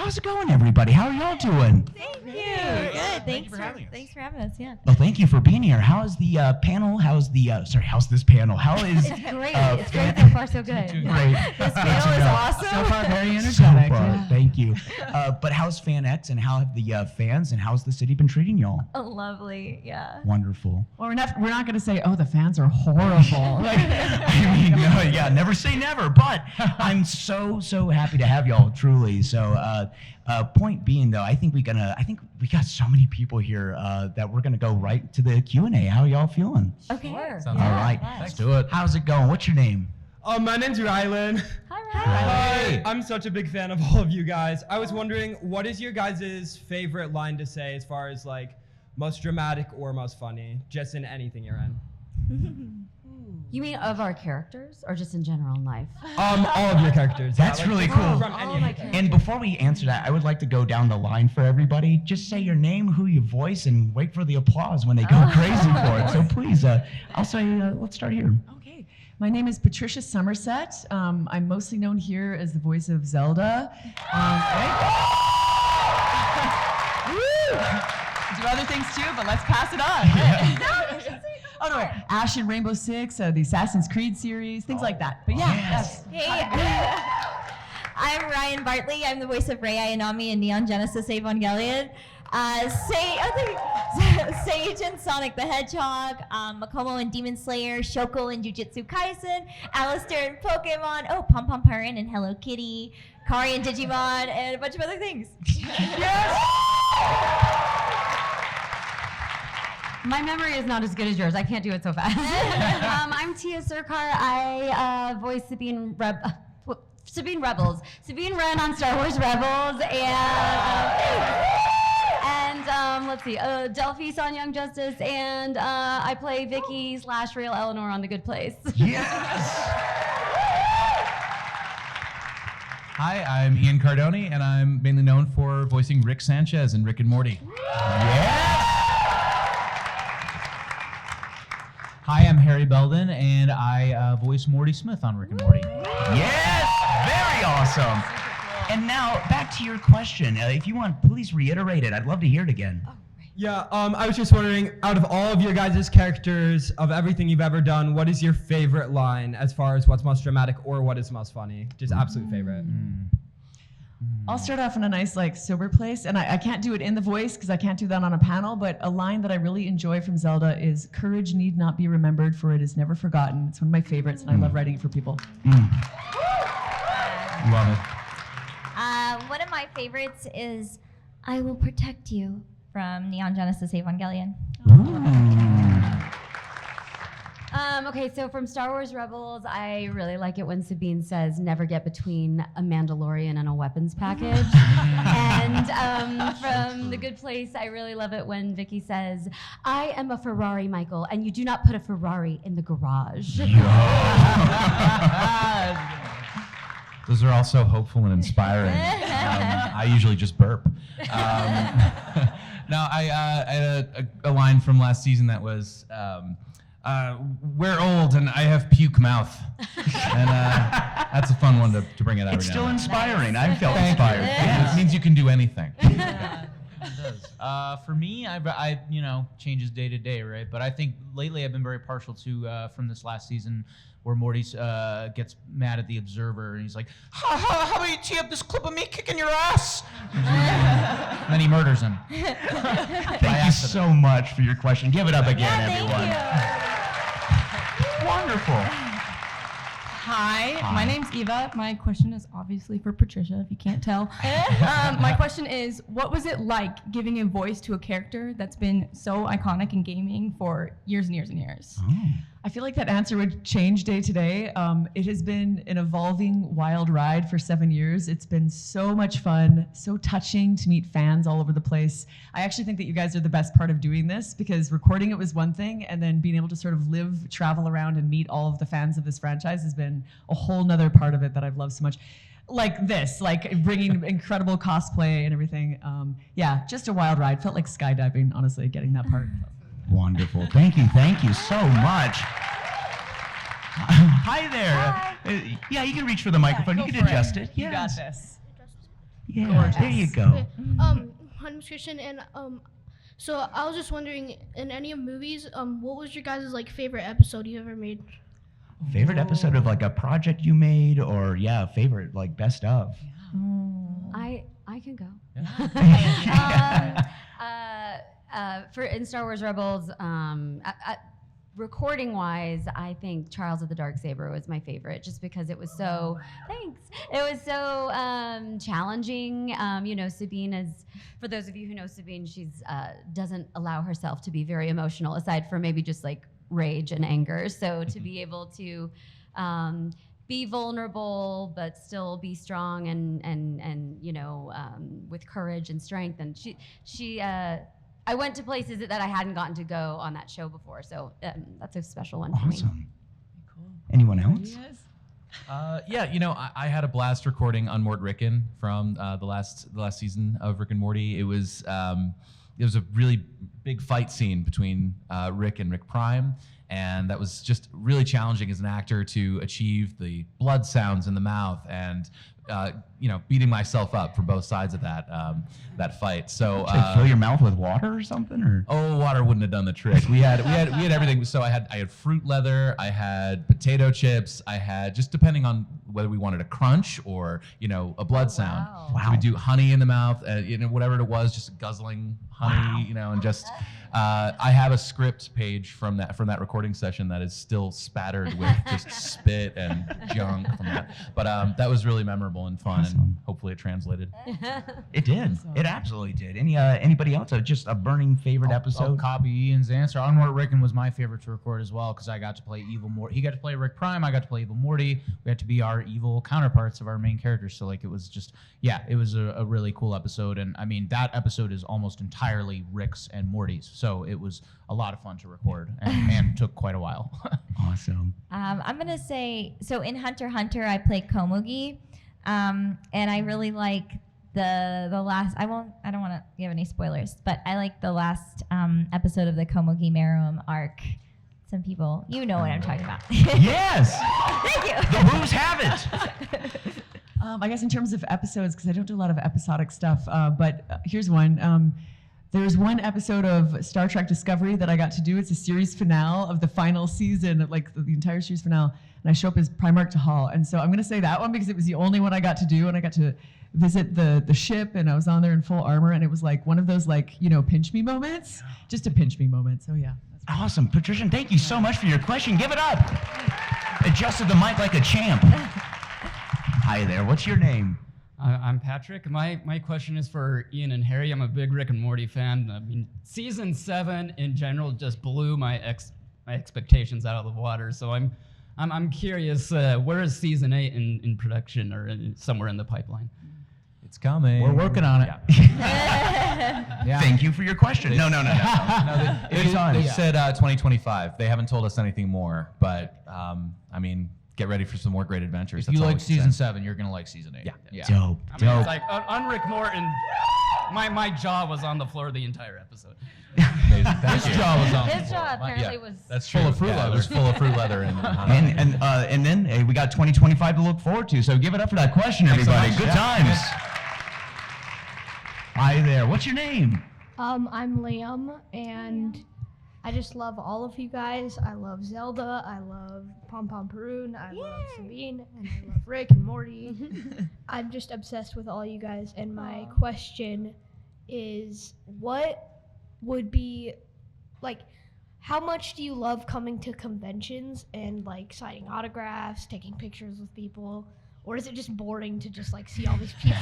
How's it going, everybody? How are y'all doing? Thank you. Good. Thanks for having us. Yeah. Well, thank you for being here. How's the panel? How's this panel? How is It's great. It's great so far, so good. Great. This panel is awesome. So far, very energetic. So far, Yeah. thank you. But how's FanX and how have the fans and how's the city been treating y'all? Oh, lovely. Yeah. Wonderful. Well, we're not going to say, oh, the fans are horrible. Like, I mean, no, yeah, never say never. But I'm so happy to have y'all, truly. So, point being, though, I think we got so many people here that we're gonna go right to the Q&A. How are y'all feeling? Okay. Sure. All right, Let's do it. How's it going? What's your name? My name's Rylan. Hi, I'm such a big fan of all of you guys. I was wondering, what is your guys' favorite line to say as far as like most dramatic or most funny, just in anything you're in? You mean of our characters or just in general in life? All of your characters. That's like, really just cool. From any of your characters. And before we answer that, I would like to go down the line for everybody. Just say your name, who you voice, and wait for the applause when they go crazy for it. So please, I'll say, let's start here. okay. My name is Patricia Summersett. I'm mostly known here as the voice of Zelda. Do other things too, but let's pass it on. Oh no, Ash in Rainbow Six, the Assassin's Creed series, things like that. But yeah, Yes. Hey, I'm Ryan Bartley. I'm the voice of Rei Ayanami in Neon Genesis Evangelion. Sage in Sonic the Hedgehog, Makomo in Demon Slayer, Shoko in Jujutsu Kaisen, Alistair in Pokemon, Pom Pom Purin in Hello Kitty, Kari in Digimon, and a bunch of other things. My memory is not as good as yours. I can't do it so fast. I'm Tiya Sircar. I voice Sabine Rebels. Sabine Wren on Star Wars Rebels, and let's see, Delphis on Young Justice, and I play Vicky/Real Eleanor on The Good Place. Yes. Hi, I'm Ian Cardoni, and I'm mainly known for voicing Rick Sanchez in Rick and Morty. Yes. Hi, I'm Harry Belden, and I voice Morty Smith on Rick and Morty. Yes. Very awesome. And now back to your question. If you want, please reiterate it. I'd love to hear it again. Yeah, I was just wondering, out of all of your guys' characters, of everything you've ever done, what is your favorite line as far as what's most dramatic or what is most funny? Just absolute favorite. I'll start off in a nice, sober place, and I can't do it in the voice because I can't do that on a panel, but a line that I really enjoy from Zelda is, "Courage need not be remembered, for it is never forgotten." It's one of my favorites, and I love writing it for people. Love it. One of my favorites is "I Will Protect You" from Neon Genesis Evangelion. Okay, so from Star Wars Rebels, I really like it when Sabine says, "Never get between a Mandalorian and a weapons package." And from The Good Place, I really love it when Vicky says, "I am a Ferrari, Michael, and you do not put a Ferrari in the garage." Those are all so hopeful and inspiring. I usually just burp. No, I had a line from last season that was, "We're old and I have puke mouth." And that's a fun one to bring it out. It's every still now and inspiring. I felt then. inspired. Yeah, it means you can do anything. Yeah, it does. For me, I changes day to day, right? But I think lately I've been very partial to from this last season, where Morty gets mad at the Observer, and he's like, how about you tee up this clip of me kicking your ass? And then he murders him. Thank you so much for your question. Give it up again, everyone. Wonderful. Hi, my name's Eva. My question is obviously for Patricia, if you can't tell. My question is, what was it like giving a voice to a character that's been so iconic in gaming for years and years and years? I feel like that answer would change day to day. It has been an evolving, wild ride for 7 years. It's been so much fun, so touching to meet fans all over the place. I actually think that you guys are the best part of doing this, because recording it was one thing, and then being able to sort of live, travel around, and meet all of the fans of this franchise has been a whole nother part of it that I've loved so much. Like this, like bringing incredible cosplay and everything. Yeah, just a wild ride. Felt like skydiving, honestly, getting that part. Wonderful. Thank you so much. Hi there. Hi. Yeah, you can reach for the microphone. You can adjust it. You got Yes. this. Yeah, there you go. Okay. My name's Christian, and so I was just wondering, in any of movies, what was your guys' like favorite episode you ever made? Favorite episode of like a project you made, or favorite like best of. I can go. Yeah. For in Star Wars Rebels, recording wise, I think Trials of the Darksaber was my favorite, just because it was so. Thanks. It was so challenging. Sabine is. For those of you who know Sabine, she's doesn't allow herself to be very emotional, aside from maybe just like rage and anger. So to be able to be vulnerable but still be strong and with courage and strength, and she I went to places that I hadn't gotten to go on that show before, so that's a special one for me. Awesome. Cool. Anyone else? I had a blast recording on Mort Rickon from the last season of Rick and Morty. It was a really big fight scene between Rick and Rick Prime, and that was just really challenging as an actor to achieve the blood sounds in the mouth and beating myself up for both sides of that fight. So Fill your mouth with water or something, or? Oh, water wouldn't have done the trick. We had everything. So I had fruit leather, I had potato chips, I had, just depending on whether we wanted a crunch or a blood sound. Wow. So we do honey in the mouth, whatever it was, just guzzling honey, and just. I have a script page from that recording session that is still spattered with just spit and junk from that. But that was really memorable and fun, and hopefully it translated. It did. It absolutely did. Anybody else? Just a burning favorite I'll episode? copy Ian's answer. On Mort Rickon was my favorite to record as well, because I got to play Evil Morty. He got to play Rick Prime. I got to play Evil Morty. We had to be our evil counterparts of our main characters. So it was just, it was a really cool episode. And I mean, that episode is almost entirely Rick's and Morty's. So it was a lot of fun to record and took quite a while. Awesome. I'm gonna say, so in Hunter x Hunter I play Komugi, and I really like the last. I don't want to give any spoilers, but I like the last episode of the Komugi Meruem arc. Some people, you know what I'm talking about. Yes. Thank you. The boos have it. I guess in terms of episodes, because I don't do a lot of episodic stuff, but here's one. There's one episode of Star Trek Discovery that I got to do. It's a series finale of the final season, like the entire series finale, and I show up as Primarch Tahal. And so I'm going to say that one because it was the only one I got to do, and I got to visit the ship, and I was on there in full armor, and it was like one of those pinch me moments, just a pinch me moment. So yeah. Awesome. Patricia, thank you so much for your question. Give it up. Adjusted the mic like a champ. Hi there. What's your name? I'm Patrick. My question is for Ian and Harry. I'm a big Rick and Morty fan. I mean, season 7 in general just blew my expectations out of the water. So I'm curious, where is season 8 in production or somewhere in the pipeline? It's coming. We're working on it. Yeah. Thank you for your question. No. They said 2025. They haven't told us anything more, but get ready for some more great adventures. If you like season 7, you're going to like season 8. Yeah. Dope. It's like on Rick Morton, my jaw was on the floor the entire episode. His jaw was on. His jaw apparently was. That's full of fruit leather. It was full of fruit leather And then we got 2025 to look forward to. So give it up for that question, everybody. Good times. Hi there. What's your name? I'm Liam, and I just love all of you guys. I love Zelda. I love Pom Pom Parun. I love Sabine, and I love Rick and Morty. I'm just obsessed with all you guys. And my question is, what would be like? How much do you love coming to conventions and like signing autographs, taking pictures with people? Or is it just boring to just like see all these people?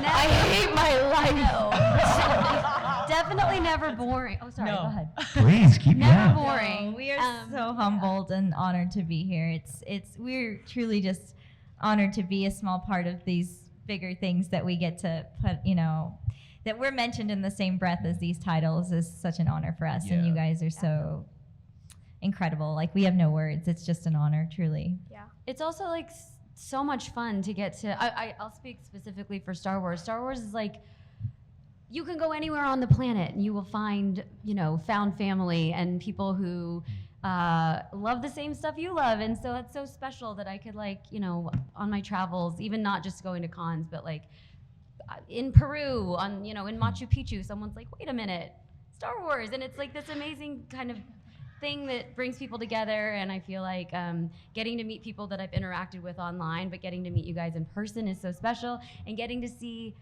I hate my life. Definitely never boring. Oh, sorry. No. Go ahead. Please keep Never going. boring. We are so humbled and honored to be here. We're truly just honored to be a small part of these bigger things that we get to put, that we're mentioned in the same breath as these titles is such an honor for us. And you guys are so incredible. Like, we have no words. It's just an honor, truly. Yeah. It's also like so much fun to get to. I'll speak specifically for Star Wars. Star Wars is like, you can go anywhere on the planet and you will find, found family and people who love the same stuff you love, and so it's so special that I could on my travels, even not just going to cons, but like in Peru, in Machu Picchu, someone's like, wait a minute, Star Wars, and it's like this amazing kind of thing that brings people together. And I feel like getting to meet people that I've interacted with online, but getting to meet you guys in person is so special, and getting to see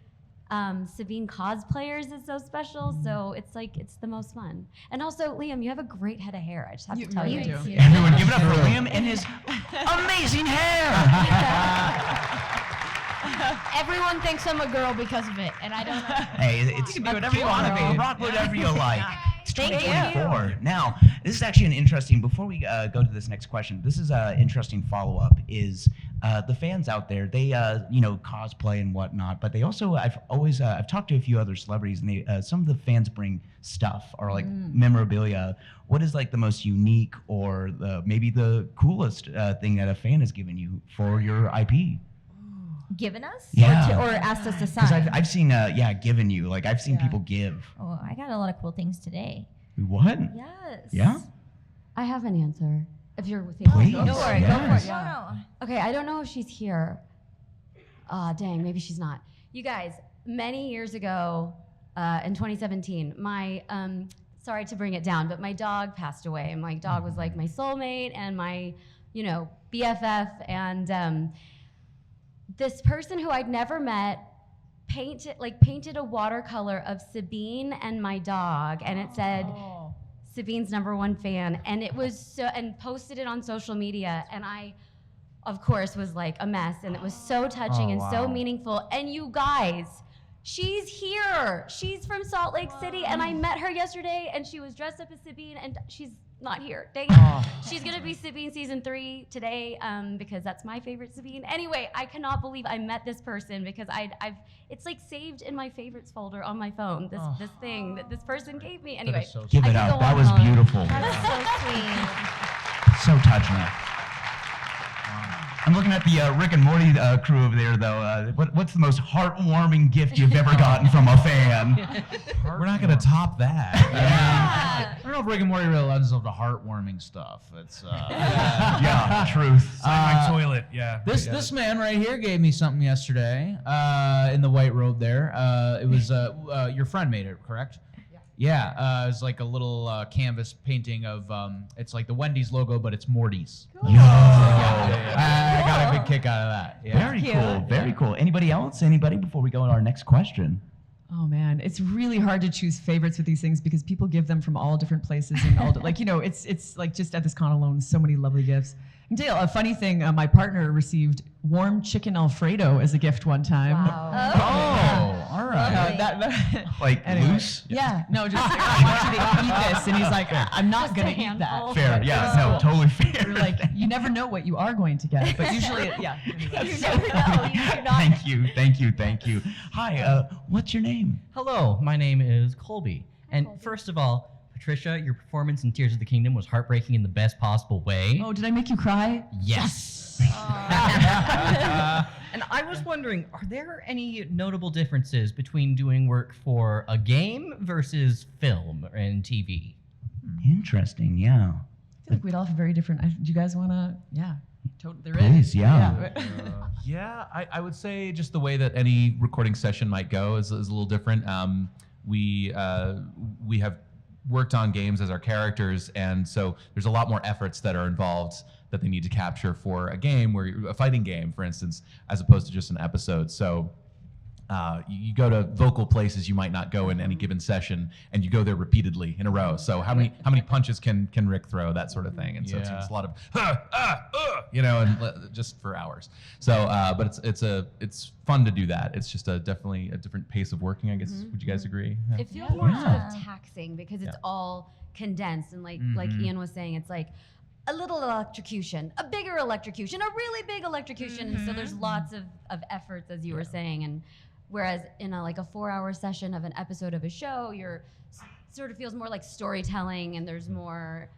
Sabine cosplayers is so special. So it's the most fun. And also, Liam, you have a great head of hair. I just have to tell you. Everyone give it up for Liam and his amazing hair. Everyone thinks I'm a girl because of it, and I don't know. Hey, it's You can be whatever you want to want. be. Rock whatever you like. It's Thank 2024. Now, this is actually an interesting. Before we go to this next question, this is an interesting follow-up. Is the fans out there? They cosplay and whatnot, but they also I've talked to a few other celebrities, and they some of the fans bring stuff or like memorabilia. What is like the most unique or maybe the coolest thing that a fan has given you for your IP? Given us? Yeah. Or asked us to Because sign? I've seen given you, like I've seen people give. Oh, I got a lot of cool things today. What? Yes. Yeah. I have an answer. If you're thinking, Please. Go for it. Yes. Go for it. No. Okay, I don't know if she's here. Dang, maybe she's not. You guys, many years ago, in 2017, my sorry to bring it down, but my dog passed away. And my dog was like my soulmate and my, BFF. And this person who I'd never met painted a watercolor of Sabine and my dog, and it said Sabine's #1 fan, and it was and posted it on social media, and I of course was like a mess, and it was so touching and so meaningful. And you guys, she's here. She's from Salt Lake City, and I met her yesterday, and she was dressed up as Sabine, and she's not here. Dang it. She's gonna be Sabine season 3 today, because that's my favorite Sabine. Anyway, I cannot believe I met this person, because it's like saved in my favorites folder on my phone. This thing that this person gave me. Anyway, so Give I it could up. go That on was and on. beautiful. That's so sweet. So touching. I'm looking at the Rick and Morty crew over there, though. What's the most heartwarming gift you've ever gotten from a fan? We're not going to top that. I don't know if Rick and Morty really lends themselves to heartwarming stuff. It's Yeah, truth. My toilet, yeah. This man right here gave me something yesterday in the white robe there. It was your friend made it, correct? Yeah, it's like a little canvas painting of it's like the Wendy's logo, but it's Morty's. Yo. I got a big kick out of that. Yeah. Very cool. Very cool. Anybody else? Anybody before we go to our next question? Oh man, it's really hard to choose favorites with these things because people give them from all different places and all it's like just at this con alone, so many lovely gifts. I can tell you a funny thing. My partner received warm chicken Alfredo as a gift one time. Wow. Oh, all right. Like Anyway. loose? Yeah, no, just like, I want you to eat this, and he's like, I'm not gonna eat that. Fair. Yeah. No, totally fair. We're like, you never know what you are going to get, but usually, yeah. You never know. You do not. Thank you. Hi. What's your name? Hello, my name is Colby. And first of all, Patricia, your performance in Tears of the Kingdom was heartbreaking in the best possible way. Oh, did I make you cry? Yes. And I was wondering, are there any notable differences between doing work for a game versus film and TV? Interesting. Yeah. I feel like we'd all have very different. Do you guys want to? Yeah. There Please, is. yeah. Yeah, I would say just the way that any recording session might go is a little different. We have worked on games as our characters, and so there's a lot more efforts that are involved that they need to capture for a game, a fighting game, for instance, as opposed to just an episode. So you go to vocal places you might not go in any given session, and you go there repeatedly in a row. So how many punches can Rick throw, that sort of thing, and so it's a lot of and just for hours. So but it's fun to do that. It's just definitely a different pace of working, I guess. Would you guys agree? Yeah. It feels more sort of taxing because it's all condensed, and like Ian was saying, it's like a little electrocution, a bigger electrocution, a really big electrocution, and so there's lots of efforts, as you were saying. And whereas in a 4-hour session of an episode of a show, you're sort of feels more like storytelling, and there's more.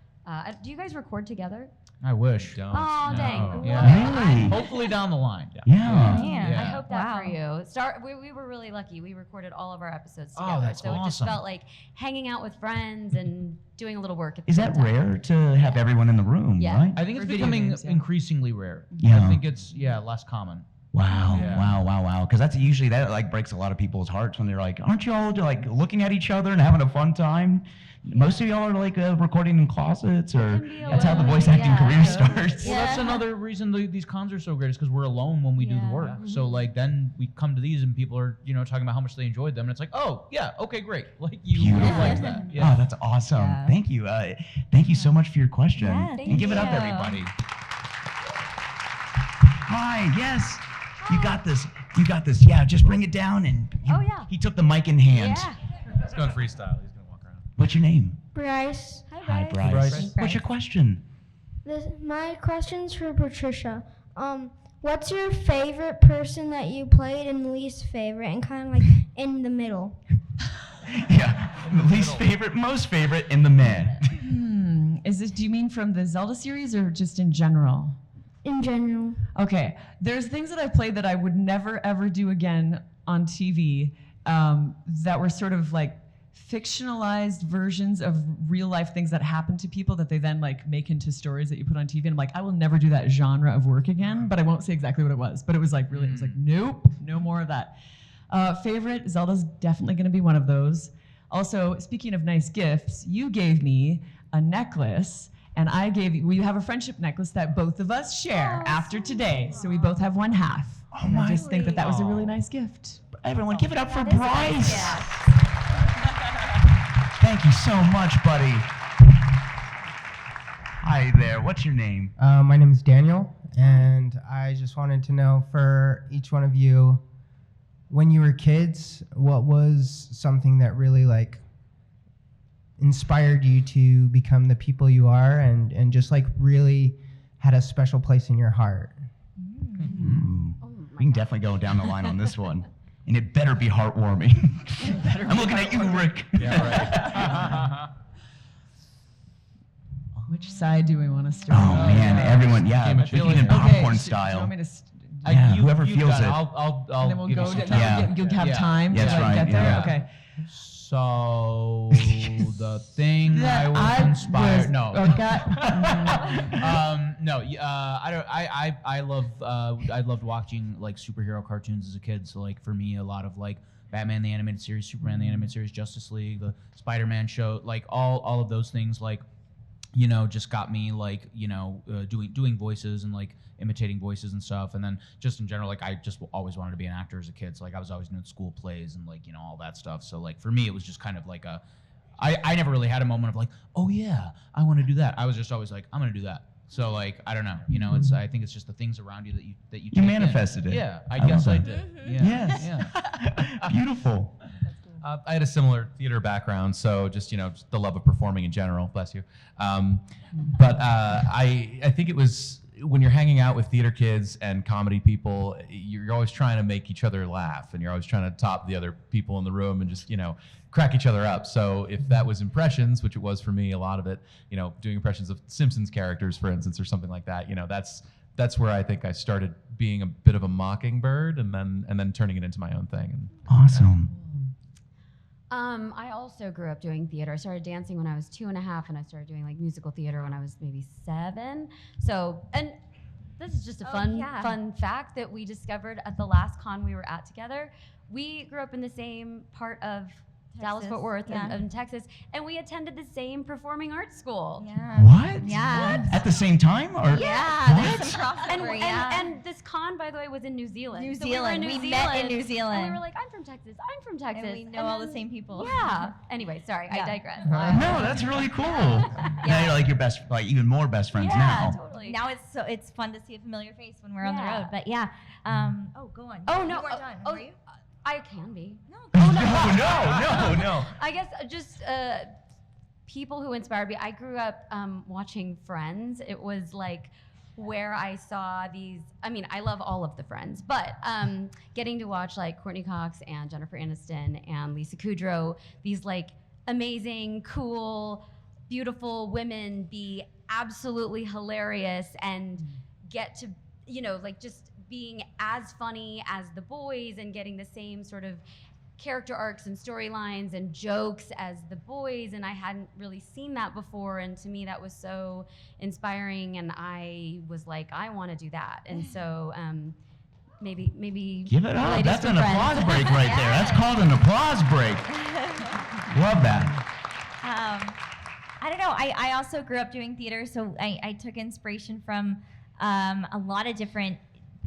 Do you guys record together? I wish. Oh, dang. Yeah. Really? Hopefully down the line. Yeah. Man, I hope that for you. So we were really lucky. We recorded all of our episodes Oh, together. that's so it just awesome. felt like hanging out with friends and doing a little work at the Is same that time. rare to have everyone in the room, Yeah. right? I think it's For video becoming games, yeah. increasingly rare. Yeah. I think it's less common. Wow, Yeah. wow. Because that's usually that like breaks a lot of people's hearts when they're like, aren't you all like looking at each other and having a fun time? Most of y'all are like recording in closets, or can be a that's how the little- voice acting yeah. career starts. Well, that's another reason these cons are so great is because we're alone when we do the Yeah. work. So like then we come to these and people are talking about how much they enjoyed them, and it's like, oh yeah, okay, great. Like you Beautiful. like that. Oh, that's awesome. Yeah. Thank you. Thank you so much for your question. Yeah, and thank give it up, you. everybody. Hi, yes. You got this. You got this. Yeah, just bring it down. And Oh, yeah. He took the mic in hand. Yeah. He's going freestyle. He's gonna walk around. What's your name? Bryce. Hi, Bryce. Bryce. What's your question? My question's for Patricia. What's your favorite person that you played and least favorite, and kind of like in the middle? Yeah, least favorite, most favorite, in the mid. Do you mean from the Zelda series or just in general? In general. Okay, there's things that I played that I would never ever do again on TV that were sort of like fictionalized versions of real life things that happen to people that they then like make into stories that you put on TV. And I'm like, I will never do that genre of work again, but I won't say exactly what it was. But it was like really, it was like, nope, no more of that. Favorite, Zelda's definitely gonna be one of those. Also, speaking of nice gifts, you gave me a necklace, and I gave you, we have a friendship necklace that both of us share after today. So we both have one half. Oh And I my just think that was a really Aw. nice gift. Everyone, give it up for That is Bryce. nice, Thank you so much, buddy. Hi there. What's your name? My name is Daniel, and I just wanted to know for each one of you, when you were kids, what was something that really like inspired you to become the people you are, and just like really had a special place in your heart? Ooh. We can definitely go down the line on this one. And it better be heartwarming. I'm looking at you, Rick. Which side do we want to start? Oh, man, everyone, yeah, Game of speaking Chicken. in Okay, popcorn do you style. want me to Yeah, whoever you feels got it. I'll and then we'll give go you some to, time. Yeah. you'll have Yeah. time That's to like, right, get there? yeah. Okay. So the thing I was That inspired. was- No. okay. No. I don't. I love. I loved watching like superhero cartoons as a kid. So like for me, a lot of like Batman the animated series, Superman the animated series, Justice League, the Spider-Man show, like all of those things, like just got me like doing voices and like imitating voices and stuff. And then just in general, like I just always wanted to be an actor as a kid. So like I was always doing school plays and like all that stuff. So like for me, it was just kind of like I never really had a moment of like, oh yeah, I want to do that. I was just always like, I'm gonna do that. So like I don't know, it's I think it's just the things around you that you You take in. manifested it. Yeah, I I guess love I that. did. Yeah. Yes. Yeah. Beautiful. I had a similar theater background, so just just the love of performing in general. Bless you. But I think it was when you're hanging out with theater kids and comedy people, you're always trying to make each other laugh, and you're always trying to top the other people in the room and just crack each other up. So if that was impressions, which it was for me, a lot of it, doing impressions of Simpsons characters, for instance, or something like that, that's where I think I started being a bit of a mockingbird, and then turning it into my own thing. And, Awesome. I also grew up doing theater. I started dancing when I was 2.5, and I started doing like musical theater when I was maybe 7. So, and this is just a fun fact that we discovered at the last con we were at together. We grew up in the same part of Dallas-Fort Worth in Texas, and we attended the same performing arts school. Yeah. What? Yeah. At the same time? Or Yeah, What? there's some crossover, And this con, by the way, was in New Zealand. New So we were in Zealand. New We Zealand, met in New Zealand. And we were like, I'm from Texas. I'm from Texas. And we know all the same people. Yeah. Anyway, sorry, I digress. No, that's really cool. Now you're like your best, like even more best friends now. Totally. Now it's fun to see a familiar face when we're on the Yeah. road. But yeah. Oh, go on. Oh, You no. weren't done, were you? I can be. No. No. I guess just people who inspired me. I grew up watching Friends. It was like where I saw these. I mean, I love all of the Friends, but getting to watch like Courtney Cox and Jennifer Aniston and Lisa Kudrow, these like amazing, cool, beautiful women be absolutely hilarious and get to like just being as funny as the boys and getting the same sort of character arcs and storylines and jokes as the boys, and I hadn't really seen that before, and to me that was so inspiring, and I was like, I want to do that. And so maybe Give it up. Ladies That's for an Friends. applause break right there. That's called an applause break. Love that. I don't know. I also grew up doing theater, so I took inspiration from a lot of different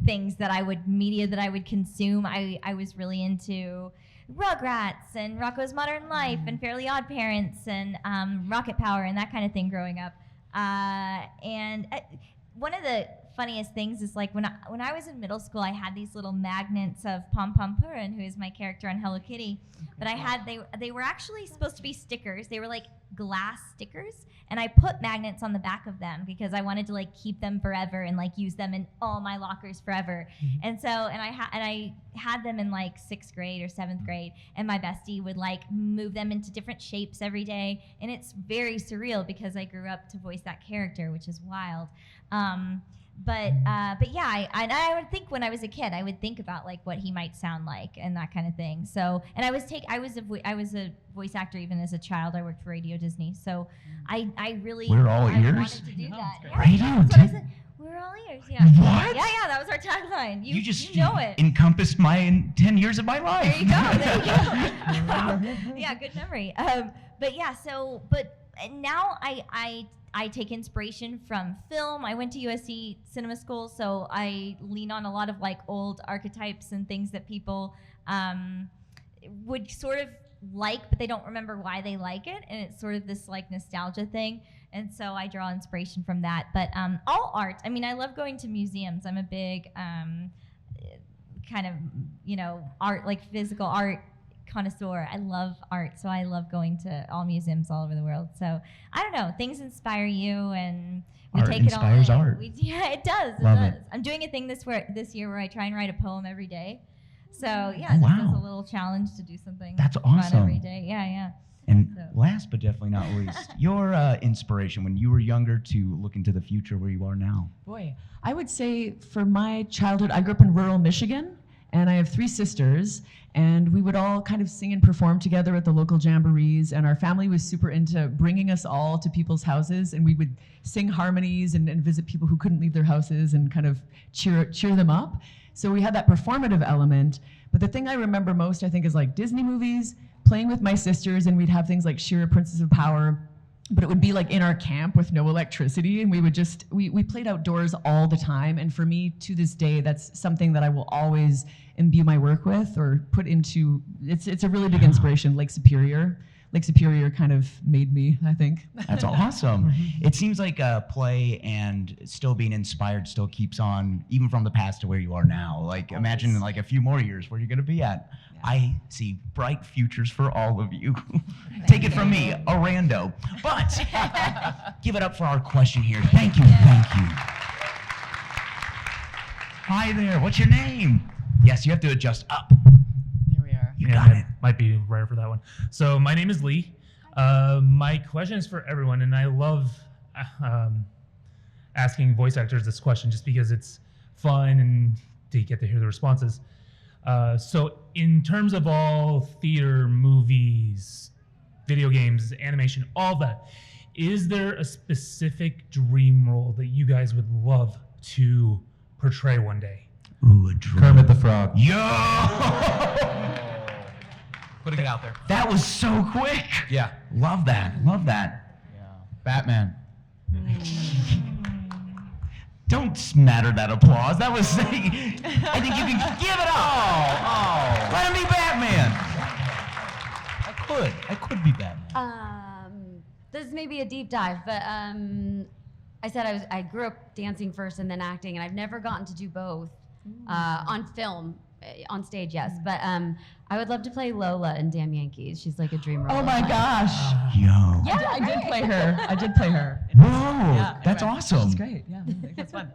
things that I would consume. I was really into Rugrats and Rocko's Modern Life and Fairly Odd Parents and Rocket Power and that kind of thing growing up. One of the funniest things is like when I was in middle school, I had these little magnets of Pom Pom Purin, who is my character on Hello Kitty. But they were actually supposed to be stickers. They were like glass stickers, and I put magnets on the back of them because I wanted to like keep them forever and like use them in all my lockers forever. And so I had them in like 6th grade or 7th grade, and my bestie would like move them into different shapes every day, and it's very surreal because I grew up to voice that character, which is wild. But yeah, I would think when I was a kid, I would think about like what he might sound like and that kind of thing. So, and I was a voice actor even as a child. I worked for Radio Disney, so I really We're all ears? wanted to do that. Yeah, Radio that's what I said. We're all ears. Yeah. What? Yeah, that was our tagline. You just know it. encompassed my 10 years of my life. There you go. There you go. Yeah, good memory. But yeah, now I take inspiration from film. I went to USC Cinema School, so I lean on a lot of like old archetypes and things that people would sort of like, but they don't remember why they like it, and it's sort of this like nostalgia thing. And so I draw inspiration from that. But all art. I mean, I love going to museums. I'm a big kind of art, like physical art connoisseur. I love art, so I love going to all museums all over the world. So I don't know, things inspire you, and we Art take it all in. inspires art. Yeah, it does. Love it it. does. I'm doing a thing this year where I try and write a poem every day. So yeah, Oh, just wow. as a little challenge to do something That's fun awesome. every day. Yeah. And So- last but definitely not least, your inspiration when you were younger to look into the future where you are now. Boy, I would say for my childhood, I grew up in rural Michigan, and I have 3 sisters, and we would all kind of sing and perform together at the local jamborees, and our family was super into bringing us all to people's houses, and we would sing harmonies and visit people who couldn't leave their houses and kind of cheer them up. So we had that performative element, but the thing I remember most, I think, is like Disney movies, playing with my sisters, and we'd have things like She-Ra, Princess of Power, but it would be like in our camp with no electricity, and we would just, we played outdoors all the time. And for me, to this day, that's something that I will always imbue my work with or put into, it's a really big inspiration. Lake Superior kind of made me, I think. That's awesome. It seems like play and still being inspired still keeps on, even from the past to where you are now. Like imagine in like a few more years where you're going to be at. I see bright futures for all of you. Take it from me, a rando. But give it up for our question here. Thank you. Hi there, what's your name? Yes, you have to adjust up. Here we are. You got it. Might be rare for that one. So my name is Lee. My question is for everyone, and I love asking voice actors this question just because it's fun and to get to hear the responses. So in terms of all theater, movies, video games, animation, all that, is there a specific dream role that you guys would love to portray one day? Ooh, a dream. Kermit the Frog. Yo! Putting it out there. That was so quick. Yeah. Love that. Yeah. Batman. Don't smatter that applause. That was saying, I think you can give it up. Oh. Let him be Batman. I could be Batman. This may be a deep dive, but I said I grew up dancing first and then acting, and I've never gotten to do both on film. On stage, yes, but I would love to play Lola in Damn Yankees. She's like a dream role. Oh my gosh. Yo. Yeah, I did play her. Whoa, Yeah, that's anyway, awesome. That's great. Yeah, I think that's fun.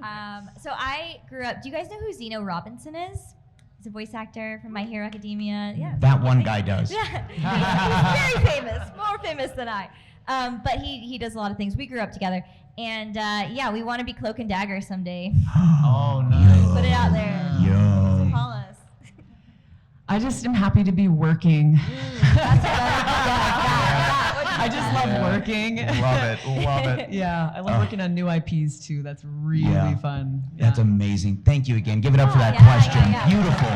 So I grew up. Do you guys know who Zeno Robinson is? He's a voice actor from My Hero Academia. Yeah. That one guy does. Yeah. He's very famous, more famous than I. But he does a lot of things. We grew up together, And yeah, we want to be Cloak and Dagger someday. Oh, nice. Put it out there. Yo. Call us. I just am happy to be working. I just love working. Love it. Yeah, I love working on new IPs too. That's really fun. That's Yeah. amazing. Thank you again. Give it up for that Yeah, question. yeah. Beautiful.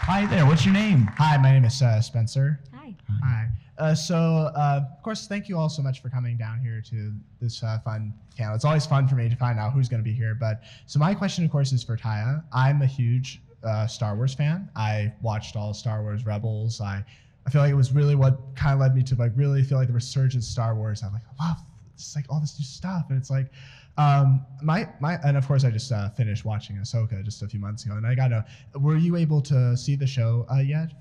Hi there. What's your name? Hi, my name is Spencer. Hi. Hi. Of course, thank you all so much for coming down here to this fun panel. It's always fun for me to find out who's going to be here. So my question, of course, is for Tiya. I'm a huge Star Wars fan. I watched all Star Wars Rebels. I feel like it was really what kind of led me to like really feel like the resurgence of Star Wars. I'm like, I love this, like all this new stuff, and it's like. And of course I just finished watching Ahsoka just a few months ago, and I gotta. Were you able to see the show yet?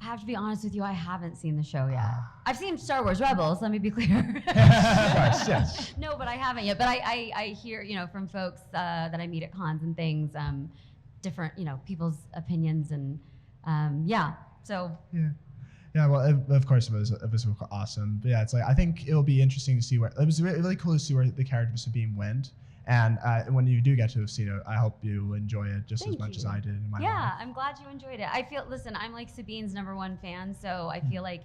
I have to be honest with you, I haven't seen the show yet. I've seen Star Wars Rebels, let me be clear. Yes. No, but I haven't yet. But I hear, from folks that I meet at cons and things, different, people's opinions and so. Yeah. Yeah, well, of course it was awesome. But yeah, it's like I think it'll be interesting to see where it was really cool to see where the character of Sabine went. And when you do get to see it, I hope you enjoy it just as much as I did in my life. Yeah, I'm glad you enjoyed it. I'm like Sabine's #1 fan, so I feel like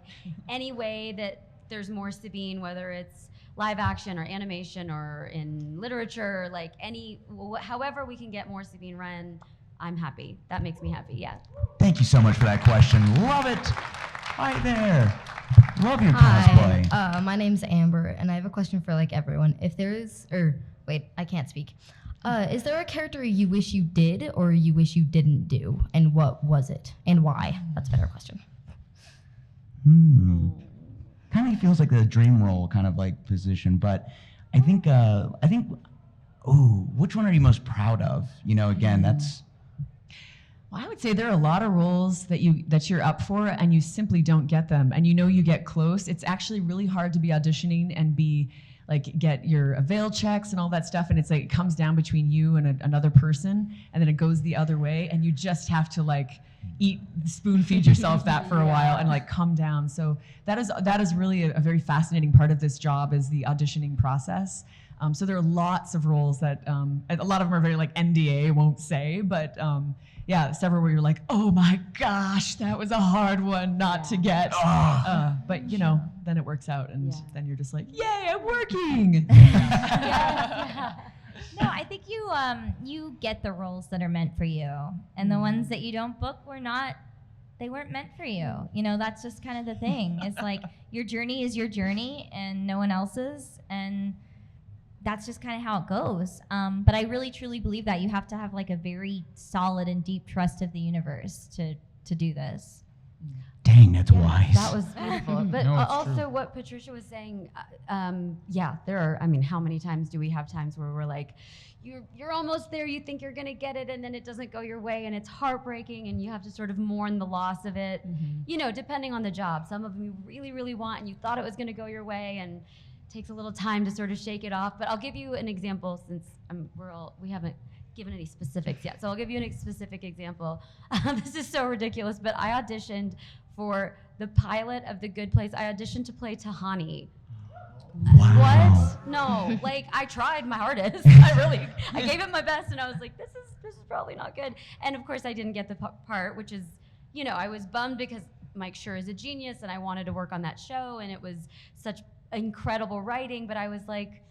any way that there's more Sabine, whether it's live action or animation or in literature, like however we can get more Sabine Wren, I'm happy. That makes me happy, yeah. Thank you so much for that question. Love it. Hi there. Love your cosplay. Hi, my name's Amber, and I have a question for like everyone. If there is, I can't speak. Is there a character you wish you did or you wish you didn't do, and what was it, and why? That's a better question. Kind of feels like a dream role kind of like position, but I think, which one are you most proud of? Again, that's. Well, I would say there are a lot of roles that you're up for and you simply don't get them, and you get close. It's actually really hard to be auditioning and get your avail checks and all that stuff, and it's like it comes down between you and another person, and then it goes the other way, and you just have to spoon feed yourself that for a while and come down. So that is really a very fascinating part of this job, is the auditioning process. So there are lots of roles that a lot of them are very NDA won't say, but yeah, several where you're like, oh my gosh, that was a hard one not to get. But then it works out, and then you're just like, yay, I'm working. No, I think you get the roles that are meant for you, and the ones that you don't book they weren't meant for you. That's just kind of the thing. It's like your journey is your journey and no one else's, and that's just kind of how it goes. But I really truly believe that you have to have a very solid and deep trust of the universe to do this. Dang, that's wise. That was beautiful. But No, it's also true. what Patricia was saying, there are, how many times do we have times where we're like, you're almost there, you think you're gonna get it, and then it doesn't go your way, and it's heartbreaking, and you have to sort of mourn the loss of it. Depending on the job. Some of them you really, really want, and you thought it was gonna go your way, and takes a little time to sort of shake it off. But I'll give you an example, since we haven't given any specifics yet. So I'll give you a specific example. This is so ridiculous, but I auditioned for the pilot of The Good Place. I auditioned to play Tahani. Wow. What? No, I tried my hardest. I gave it my best, and I was like, this is probably not good. And of course I didn't get the part, which is, I was bummed because Mike Schur is a genius, and I wanted to work on that show, and it was such incredible writing, but I was like,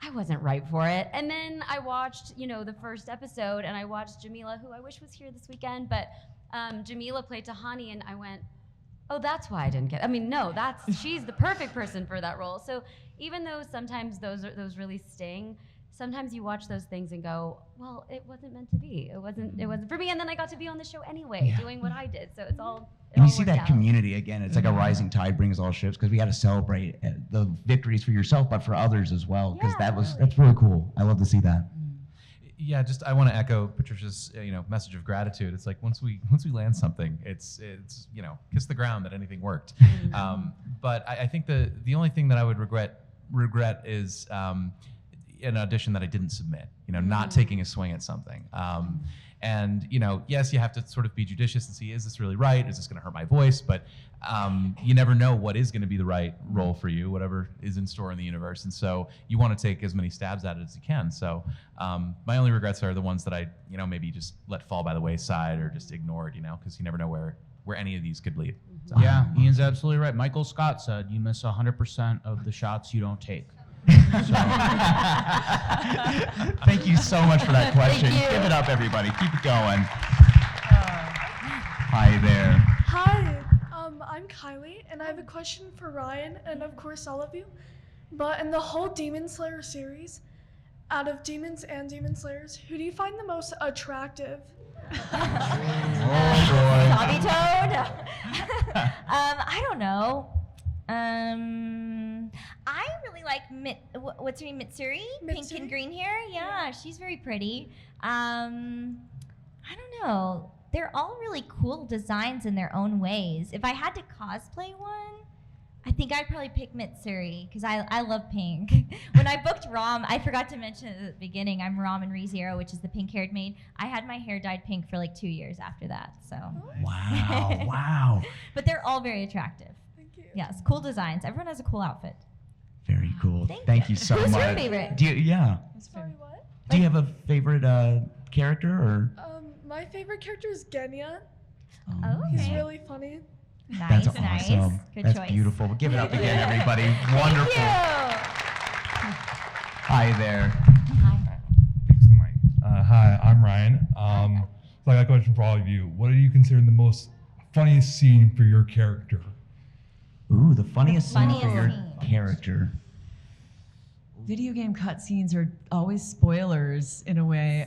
I wasn't right for it. And then I watched, the first episode, and I watched Jamila, who I wish was here this weekend, but Jamila played Tahani, and I went, oh, that's why I didn't get it. No, she's the perfect person for that role. So even though sometimes those really sting, sometimes you watch those things and go, well, it wasn't meant to be. It wasn't for me. And then I got to be on the show anyway, doing what I did. So it's all. And you see that community again. It's like a rising tide brings all ships, because we got to celebrate the victories for yourself, but for others as well. Because that's really cool. I love to see that. Yeah, I want to echo Patricia's message of gratitude. It's like once we land something, it's kiss the ground that anything worked. But I think the only thing that I would regret is an audition that I didn't submit. Not taking a swing at something. And yes, you have to sort of be judicious and see, is this really right? Is this going to hurt my voice? But you never know what is going to be the right role for you, whatever is in store in the universe. And so you want to take as many stabs at it as you can. So my only regrets are the ones that I, maybe just let fall by the wayside or just ignored, because you never know where any of these could lead. So. Yeah, Ian's absolutely right. Michael Scott said you miss 100% of the shots you don't take. Thank you so much for that question. Thank you. Give it up, everybody. Keep it going. Hi there. Hi, I'm Kylie, and I have a question for Ryan, and of course all of you. But in the whole Demon Slayer series, out of demons and demon slayers, who do you find the most attractive? Obito? No. I don't know. I really like what's her name, Mitsuri? Pink and green hair. Yeah, she's very pretty. I don't know. They're all really cool designs in their own ways. If I had to cosplay one, I think I'd probably pick Mitsuri because I love pink. When I booked Rom, I forgot to mention at the beginning, I'm Rom and ReZero, which is the pink-haired maid. I had my hair dyed pink for like 2 years after that. So. Wow, wow. But they're all very attractive. Thank you. Yes, cool designs. Everyone has a cool outfit. Very cool. Thank you so Who's much. your favorite? Sorry, what? Do you have a favorite character or? My favorite character is Genya. Oh, He's okay. really funny. Nice, That's awesome. Good That's choice. beautiful. Give it up again, everybody. Wonderful. Thank Hi there. Hi, I'm Ryan. So I got a question for all of you. What do you consider the most funniest scene for your character? Ooh, the funniest scene for your character. Video game cutscenes are always spoilers in a way,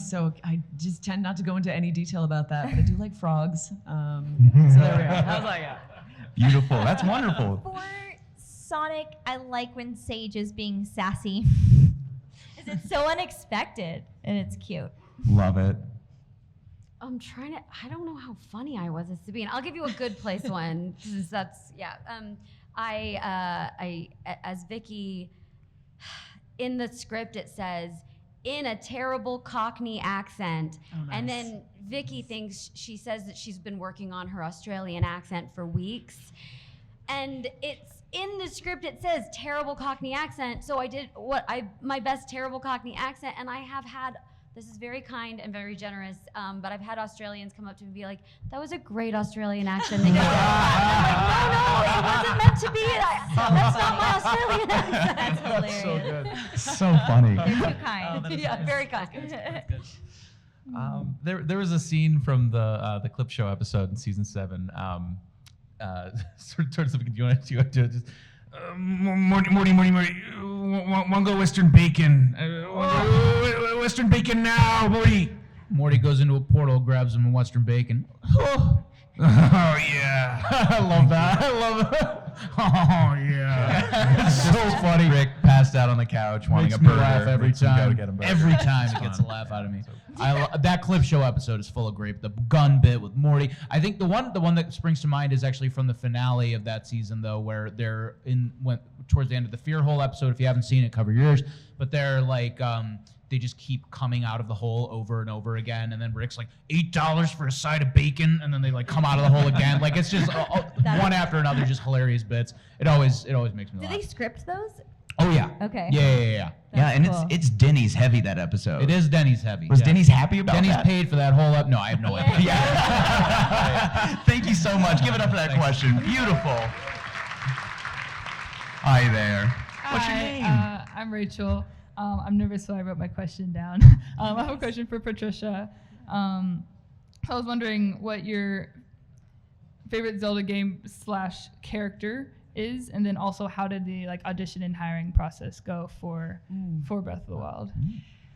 so I just tend not to go into any detail about that. But I do like frogs, so there we are. I was like, yeah. Beautiful. That's wonderful. For Sonic, I like when Sage is being sassy. It's so unexpected and it's cute. Love it. I'm trying to. I don't know how funny I was as Sabine. I'll give you a good place one, since that's yeah. I as Vicky. In the script, it says, in a terrible Cockney accent. Oh, nice. And then Vicky she says that she's been working on her Australian accent for weeks. And it's in the script, it says terrible Cockney accent. So I did my best terrible Cockney accent, and I have had, this is very kind and very generous, but I've had Australians come up to me and be like, that was a great Australian accent. They go, I'm like, no, it wasn't meant to be. That's not my Australian accent. That's hilarious. So good. So funny. They're too kind. Yeah, very kind. There was a scene from the clip show episode in season 7. Sort of towards the beginning. Do you want to just? Morty. Want to go Western Bacon? Western Bacon now, Morty. Morty goes into a portal, grabs him a Western bacon. Oh yeah. I love that. I love it. Oh yeah. It's so funny. Rick passed out on the couch wanting Makes a me burger. laugh every Makes him go time. to get a burger. Every time It's it gets fun. a laugh out of me. That clip show episode is full of great. The gun bit with Morty. I think the one that springs to mind is actually from the finale of that season, though, where they're went towards the end of the Fear Hole episode. If you haven't seen it, cover your ears. But they're like, they just keep coming out of the hole over and over again, and then Rick's like $8 for a side of bacon, and then they like come out of the hole again. Like it's just one after another, just hilarious bits. It always makes me Do laugh. they script those? Oh yeah. Okay. Yeah. Yeah, and cool. it's Denny's heavy that episode. It is Denny's heavy. Was yeah. Denny's happy about Denny's that? paid for that whole No, I have no idea. Yeah. Thank you so much. Give it up for that question. Beautiful. Hi there. What's your name? I'm Rachel. I'm nervous, so I wrote my question down. I have a question for Patricia. So I was wondering what your favorite Zelda game / character is, and then also how did the audition and hiring process go for Breath of the Wild?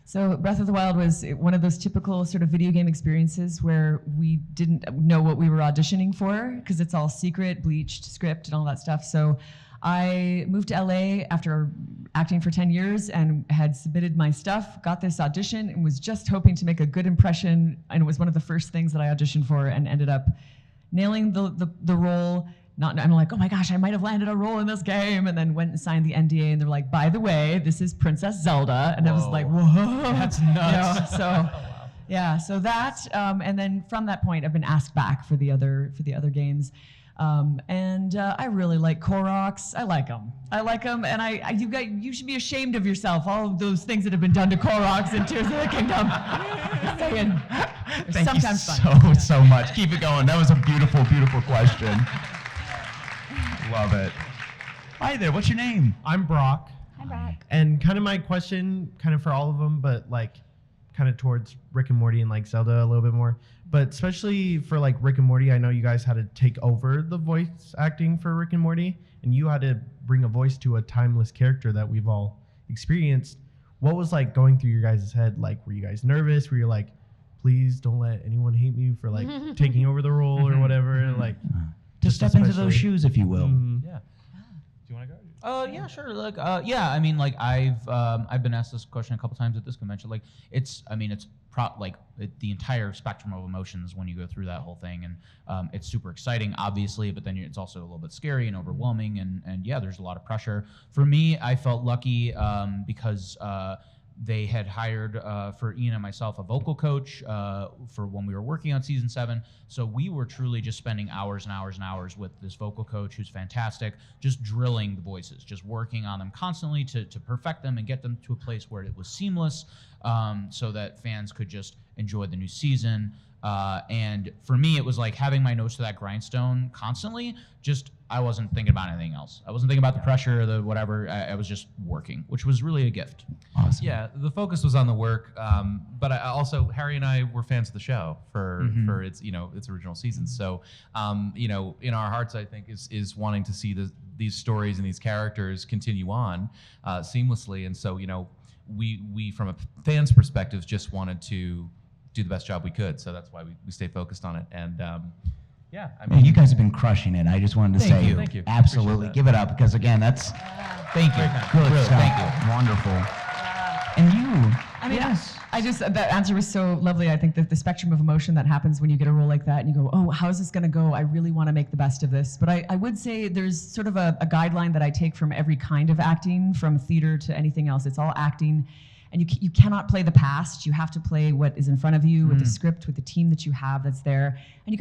So Breath of the Wild was one of those typical sort of video game experiences where we didn't know what we were auditioning for because it's all secret, bleached script and all that stuff. So I moved to LA after acting for 10 years and had submitted my stuff, got this audition, and was just hoping to make a good impression. And it was one of the first things that I auditioned for and ended up nailing the role. I'm like, oh my gosh, I might have landed a role in this game. And then went and signed the NDA, and they're like, by the way, this is Princess Zelda. And I was like, whoa. That's nuts. So Yeah, so that, and then from that point, I've been asked back for the other games. I really like Koroks. I like them, and you should be ashamed of yourself. All of those things that have been done to Koroks in Tears of the Kingdom. Just saying. They're Thank you sometimes so much. Keep it going. That was a beautiful, beautiful question. Love it. Hi there. What's your name? I'm Brock. Hi, Brock. And kind of my question, kind of for all of them, but like kind of towards Rick and Morty and like Zelda a little bit more. But especially for like Rick and Morty, I know you guys had to take over the voice acting for Rick and Morty, and you had to bring a voice to a timeless character that we've all experienced. What was like going through your guys' head? Like, were you guys nervous? Were you like, please don't let anyone hate me for like taking over the role or whatever? Like, To step into those shoes, if you will. Yeah. Do you want to go? Yeah, sure. Like, yeah. I mean, like, I've been asked this question a couple times at this convention. Like, it's the entire spectrum of emotions when you go through that whole thing, and it's super exciting, obviously, but then it's also a little bit scary and overwhelming, and yeah, there's a lot of pressure. For me, I felt lucky because they had hired for Ian and myself a vocal coach for when we were working on season 7. So we were truly just spending hours and hours and hours with this vocal coach who's fantastic, just drilling the voices, just working on them constantly to perfect them and get them to a place where it was seamless so that fans could just enjoy the new season. And for me, it was like having my nose to that grindstone constantly. Just, I wasn't thinking about anything else. I wasn't thinking about the pressure or the whatever. I was just working, which was really a gift. Awesome. Yeah, the focus was on the work, but I also Harry and I were fans of the show for its its original seasons. So in our hearts, I think is wanting to see these stories and these characters continue on seamlessly. And so we from a fan's perspective just wanted to do the best job we could. So that's why we stay focused on it. And yeah, I mean, you guys have been crushing it. I just wanted to say, Thank you. absolutely, give it up, because again, that's thank you. Good Really, stuff. thank you. Wonderful. And you? I mean, that answer was so lovely. I think that the spectrum of emotion that happens when you get a role like that and you go, oh, how is this going to go? I really want to make the best of this. But I would say there's sort of a guideline that I take from every kind of acting, from theater to anything else. It's all acting. And you cannot play the past. You have to play what is in front of you with the script, with the team that you have that's there. And you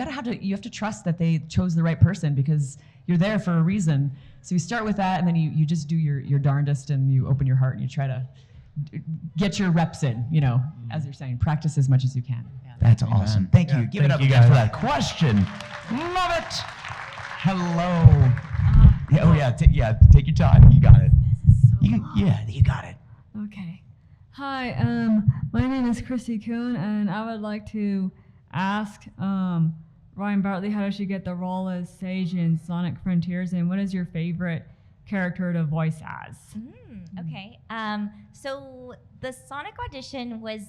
have to trust that they chose the right person, because you're there for a reason. So you start with that, and then you just do your darndest, and you open your heart, and you try to get your reps in, as you're saying, practice as much as you can. Yeah. That's awesome. Thank you. Give it up again for that question. Love it. Hello. Take your time. You got it. You got it. Okay. Hi, my name is Chrissy Kuhn, and I would like to ask Ryan Bartley, how did you get the role as Sage in Sonic Frontiers, and what is your favorite character to voice as? Okay. So the Sonic audition was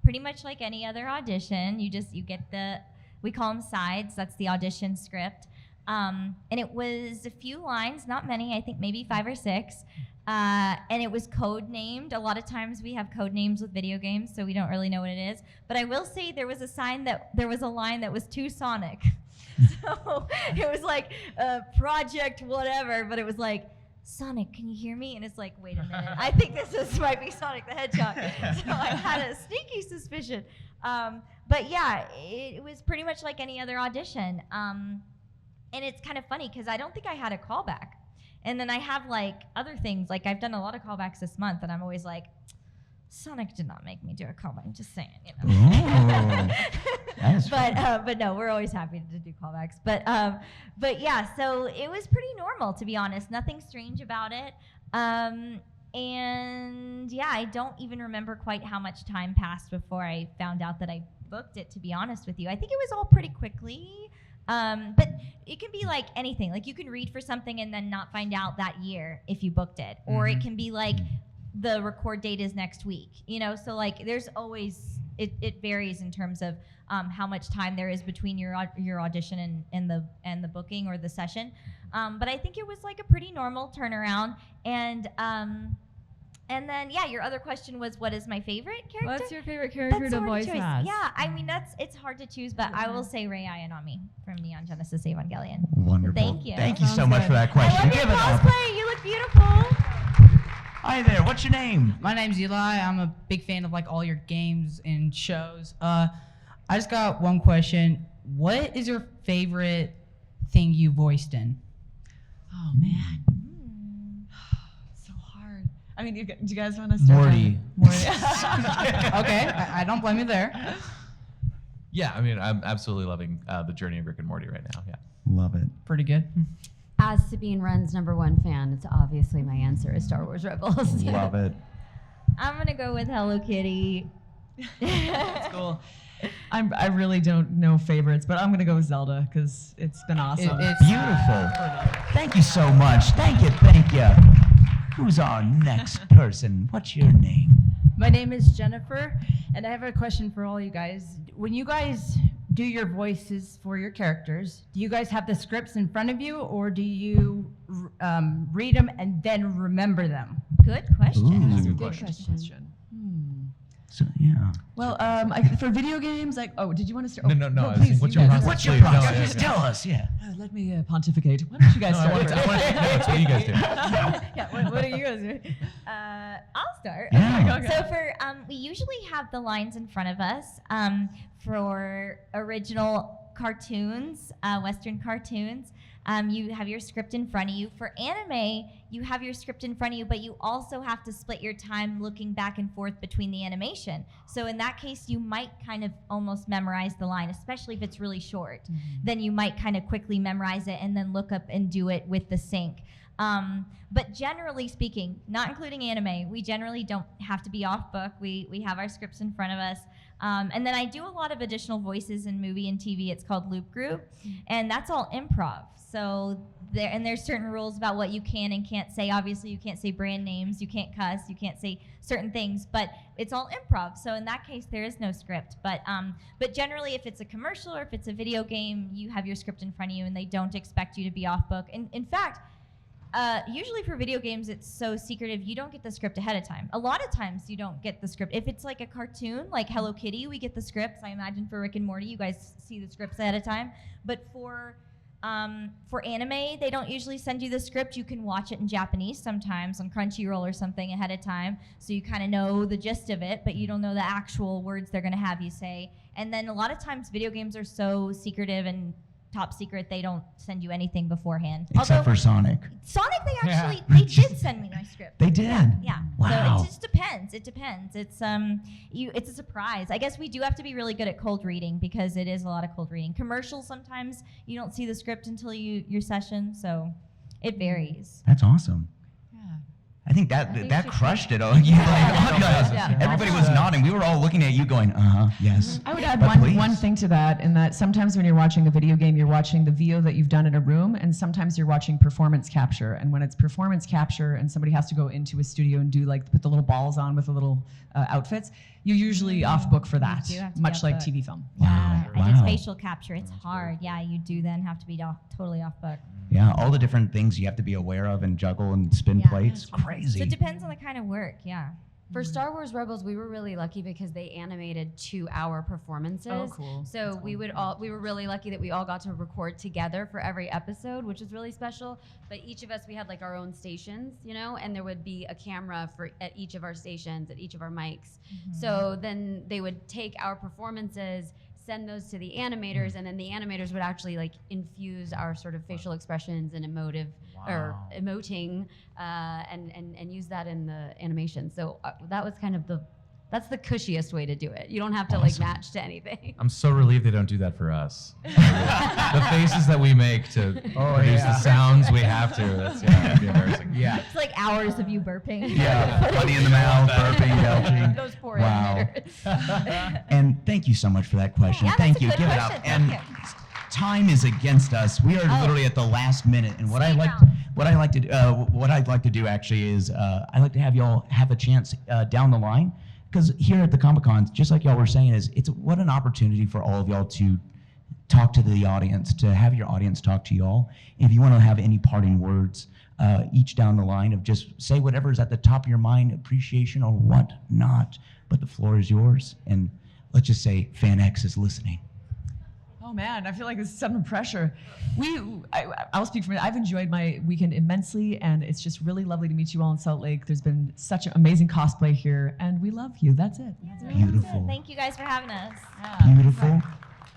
pretty much like any other audition. You get we call them sides. That's the audition script. And it was a few lines, not many, I think maybe 5 or 6. And it was code named. A lot of times we have code names with video games, so we don't really know what it is. But I will say there was a line that was too Sonic. So it was like project whatever, but it was like, Sonic, can you hear me? And it's like, wait a minute, I think this might be Sonic the Hedgehog. So I had a sneaky suspicion. But yeah, it was pretty much like any other audition. And it's kind of funny because I don't think I had a callback. And then I have like other things, like I've done a lot of callbacks this month, and I'm always like, Sonic did not make me do a callback. I'm just saying, But no, we're always happy to do callbacks. But yeah, so it was pretty normal, to be honest. Nothing strange about it. And yeah, I don't even remember quite how much time passed before I found out that I booked it, to be honest with you. I think it was all pretty quickly. But it can be like anything. Like you can read for something and then not find out that year if you booked it. Or it can be like the record date is next week. So like there's always, it varies in terms of how much time there is between your audition and the booking or the session. But I think it was like a pretty normal turnaround. And then, yeah, your other question was, what is my favorite character? What's your favorite character to voice as? Yeah, I mean, it's hard to choose, but I will say Rei Ayanami from Neon Genesis Evangelion. Wonderful. Thank you. Thank you so much for that question. I love your cosplay. You look beautiful. Hi there. What's your name? My name's Eli. I'm a big fan of like all your games and shows. I just got one question. What is your favorite thing you voiced in? Oh man. So hard. I mean, do you guys want to start? Morty. Morty. Okay, I don't blame you there. Yeah, I mean, I'm absolutely loving the journey of Rick and Morty right now. Yeah. Love it. Pretty good. As Sabine Wren's #1 fan, it's obviously my answer is Star Wars Rebels. Love it. I'm gonna go with Hello Kitty. That's cool. I really don't know favorites, but I'm gonna go with Zelda because it's been awesome. It's beautiful. Thank you so much. Thank you. Who's our next person? What's your name? My name is Jennifer, and I have a question for all you guys. When you guys do your voices for your characters, do you guys have the scripts in front of you, or do you read them and then remember them? Good question. That's a good question. So, yeah. Well, for video games, like, oh, did you want to start? No, I was please, saying, what's you your guys. process? What's your Please, no, process? yeah, Just yeah. tell us. Yeah. Let me pontificate. Why don't you guys start? No, it's what you guys do. Yeah, what are you guys doing? I'll start. Yeah. Okay. So for we usually have the lines in front of us for original cartoons, Western cartoons. You have your script in front of you. For anime, you have your script in front of you, but you also have to split your time looking back and forth between the animation. So in that case, you might kind of almost memorize the line, especially if it's really short. Then you might kind of quickly memorize it and then look up and do it with the sync. But generally speaking, not including anime, we generally don't have to be off book. We have our scripts in front of us. And then I do a lot of additional voices in movie and TV. It's called Loop Group, and that's all improv. So there's certain rules about what you can and can't say. Obviously, you can't say brand names, you can't cuss, you can't say certain things, but it's all improv. So in that case, there is no script. But generally, if it's a commercial or if it's a video game, you have your script in front of you, and they don't expect you to be off book. And in fact, usually for video games, it's so secretive, you don't get the script ahead of time. A lot of times you don't get the script. If it's like a cartoon, like Hello Kitty, we get the scripts. I imagine for Rick and Morty, you guys see the scripts ahead of time. But for anime, they don't usually send you the script. You can watch it in Japanese sometimes on Crunchyroll or something ahead of time. So you kind of know the gist of it, but you don't know the actual words they're going to have you say. And then a lot of times video games are so secretive and top secret, they don't send you anything beforehand. Except for Sonic. Sonic, they did send me my script. They did? Yeah. Wow. So it just depends. It depends. It's it's a surprise. I guess we do have to be really good at cold reading because it is a lot of cold reading. Commercials, sometimes you don't see the script until your session, so it varies. That's awesome. I think that crushed it. Oh, yeah, everybody was nodding. We were all looking at you going, yes. I would add But please. one thing to that, in that sometimes when you're watching a video game, you're watching the VO that you've done in a room, and sometimes you're watching performance capture. And when it's performance capture and somebody has to go into a studio and do put the little balls on with the little outfits, you're usually off book for that, You do have to be much off like book. TV film. Yeah, and it's facial capture. It's hard. Yeah, you do then have to be totally off book. Yeah, all the different things you have to be aware of and juggle and spin plates. Crazy. So it depends on the kind of work. Yeah. For Star Wars Rebels, we were really lucky because they animated 2-hour performances. Oh, cool. So we were really lucky that we all got to record together for every episode, which was really special. But each of us, we had our own stations, and there would be a camera at each of our stations, at each of our mics. So then they would take our performances, send those to the animators, and then the animators would actually infuse our sort of facial expressions and emoting and use that in the animation. So that was kind of that's the cushiest way to do it. You don't have to match to anything. I'm so relieved they don't do that for us. The faces that we make to produce the sounds we have to. That'd be embarrassing. Yeah. It's like hours of you burping. Yeah, funny in the mouth, burping, belching. Those poor Wow. animators. And thank you so much for that question. Yeah, Thank that's a you. good Give it question. up. And Thank you. time is against us. We are literally at the last minute. And what I'd like to do actually is I'd like to have y'all have a chance down the line, because here at the Comic-Cons, just like y'all were saying, it's what an opportunity for all of y'all to talk to the audience, to have your audience talk to y'all. If you want to have any parting words, each down the line of just say whatever is at the top of your mind, appreciation or what not, but the floor is yours. And let's just say FanX is listening. Oh man, I feel like this is sudden pressure. I'll speak for me. I've enjoyed my weekend immensely, and it's just really lovely to meet you all in Salt Lake. There's been such amazing cosplay here, and we love you. That's it. Beautiful. Thank you guys for having us. Beautiful.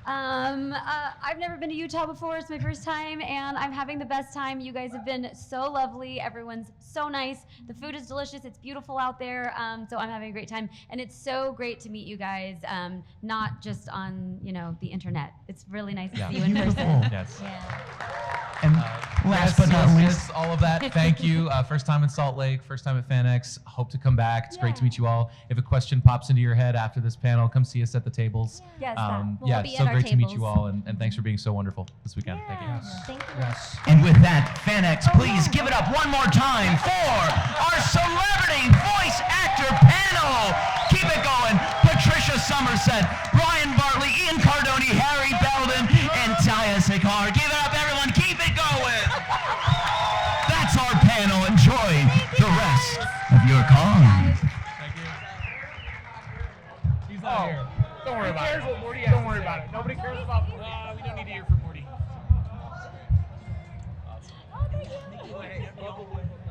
I've never been to Utah before. It's my first time, and I'm having the best time. You guys have been so lovely. Everyone's so nice. The food is delicious. It's beautiful out there. So I'm having a great time, and it's so great to meet you guys, not just on the internet. It's really nice to see you in person. Yes. And last but not least, all of that. Thank you. First time in Salt Lake, first time at FanX. Hope to come back. It's great to meet you all. If a question pops into your head after this panel, come see us at the tables. Yes, yeah, so great to meet you all, and thanks for being so wonderful this weekend. Thank you. Thank you. Yes. And with that, FanX, please give it up one more time for our celebrity voice actor panel. Keep it going. Patricia Summersett, Ryan Bartley, Ian Cardoni, Harry Belden, and Tiya Sircar. Give it up, everyone. Keep it going. That's our panel. Enjoy the rest of your con. He's not here. Don't worry about it. Don't worry about it. Nobody cares about. We don't need to hear from Morty. Oh, thank you.